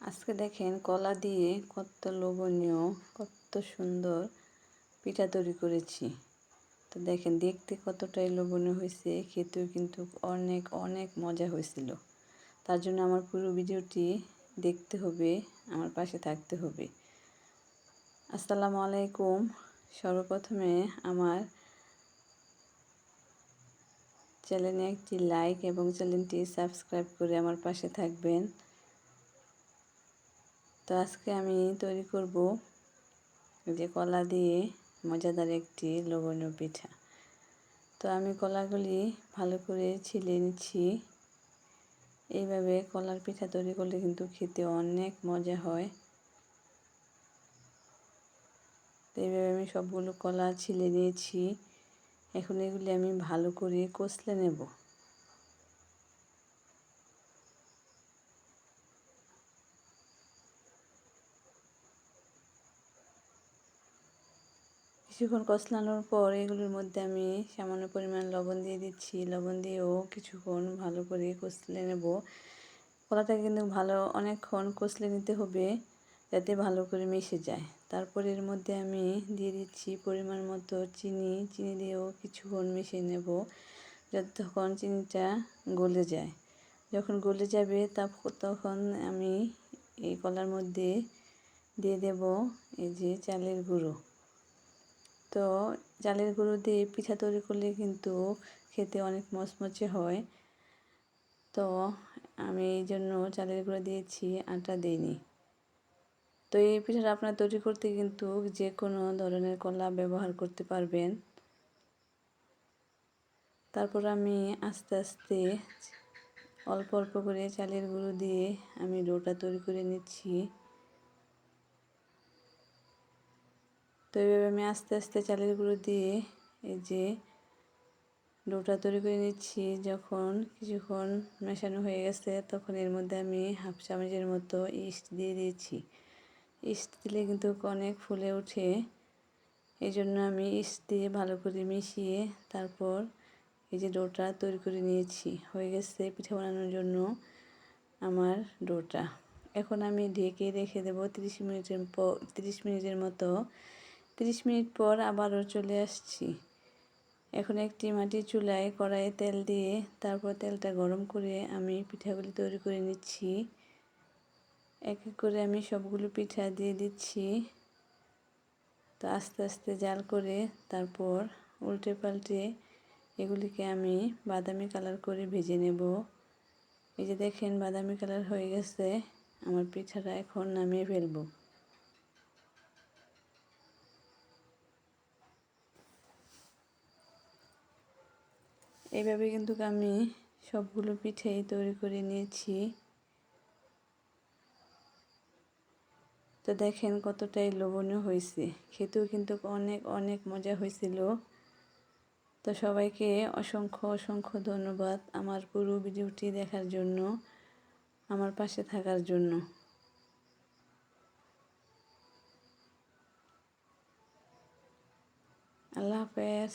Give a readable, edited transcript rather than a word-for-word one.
আজকে দেখেন কলা দিয়ে কত লোভনীয় কত সুন্দর পিঠা তৈরি করেছি। তো দেখেন দেখতে কতটাই লোভনীয় হয়েছে, খেতেও কিন্তু অনেক অনেক মজা হয়েছিল। তার জন্য আমার পুরো ভিডিওটি দেখতে হবে, আমার পাশে থাকতে হবে। আসসালামু আলাইকুম। সর্বপ্রথমে আমার চ্যানেলে একটি লাইক এবং চ্যানেলটি সাবস্ক্রাইব করে আমার পাশে থাকবেন। তো আজকে আমি তৈরি করব যে কলা দিয়ে মজাদার একটি লোভনীয় পিঠা। তো আমি কলাগুলি ভালো করে ছিলে নিচ্ছি। এইভাবে কলার পিঠা তৈরি করলে কিন্তু খেতে অনেক মজা হয়। তো এইভাবে আমি সবগুলো কলা ছিলে নিয়েছি। এখন এগুলি আমি ভালো করে কষলে নেব। কিছুক্ষণ কষলানোর পর এগুলোর মধ্যে আমি সামান্য পরিমাণ লবণ দিয়ে দিচ্ছি। লবণ দিয়েও কিছুক্ষণ ভালো করে কষলে নেব। কলাটাকে কিন্তু অনেকক্ষণ কষলে নিতে হবে যাতে ভালো করে মিশে যায়। তারপর এর মধ্যে আমি দিয়ে দিচ্ছি পরিমাণ মতো চিনি দিয়েও কিছুক্ষণ মিশিয়ে নেব যতক্ষণ চিনিটা গলে যায়। যখন গলে যাবে তখন আমি এই কলার মধ্যে দিয়ে দেব এই যে চালের গুঁড়ো। তো চালের গুঁড়ো দিয়ে পিঠা তৈরি করলে কিন্তু খেতে অনেক মচমচে হয়। তো আমি এই জন্য চালের গুঁড়ো দিয়েছি, আটা দিইনি। তো এই পিঠাটা আপনারা তৈরি করতে কিন্তু যে কোনো ধরনের কলা ব্যবহার করতে পারবেন। তারপর আমি আস্তে আস্তে অল্প অল্প করে চালের গুঁড়ো দিয়ে আমি ডোটা তৈরি করে নিচ্ছি। তো এইভাবে আমি আস্তে আস্তে চালের গুঁড়ো দিয়ে এই যে ডোটা তৈরি করে নিচ্ছি। যখন কিছুক্ষণ মেশানো হয়ে গেছে তখন এর মধ্যে আমি হাফ চামচের মতো ইস্ট দিয়ে দিয়েছি। ইস্ট দিলে কিন্তু অনেক ফুলে ওঠে, এই জন্য আমি ইস্ট দিয়ে ভালো করে মিশিয়ে তারপর এই যে ডোটা তৈরি করে নিয়েছি। হয়ে গেছে পিঠা বানানোর জন্য আমার ডোটা। এখন আমি ঢেকে রেখে দেবো 30 মিনিটের মতো। 30 মিনিট পর আবারও চলে আসছি। এখন একটি মাটির চুলায় কড়াইয়ে তেল দিয়ে তারপর তেলটা গরম করে আমি পিঠাগুলি তৈরি করে নিচ্ছি। এক এক করে আমি সবগুলো পিঠা দিয়ে দিচ্ছি। তো আস্তে আস্তে জাল করে তারপর উল্টে পাল্টে এগুলিকে আমি বাদামি কালার করে ভেজে নেব। এই যে দেখেন বাদামি কালার হয়ে গেছে আমার পিঠাটা, এখন নামিয়ে ফেলবো। এইভাবে কিন্তু আমি সবগুলো পিঠেই তৈরি করে নিয়েছি। তো দেখেন কতটাই লোভনীয় হয়েছে, খেতেও কিন্তু অনেক অনেক মজা হয়েছিল। তো সবাইকে অসংখ্য অসংখ্য ধন্যবাদ আমার পুরো ভিডিওটি দেখার জন্য, আমার পাশে থাকার জন্য। আল্লাহ হাফেজ।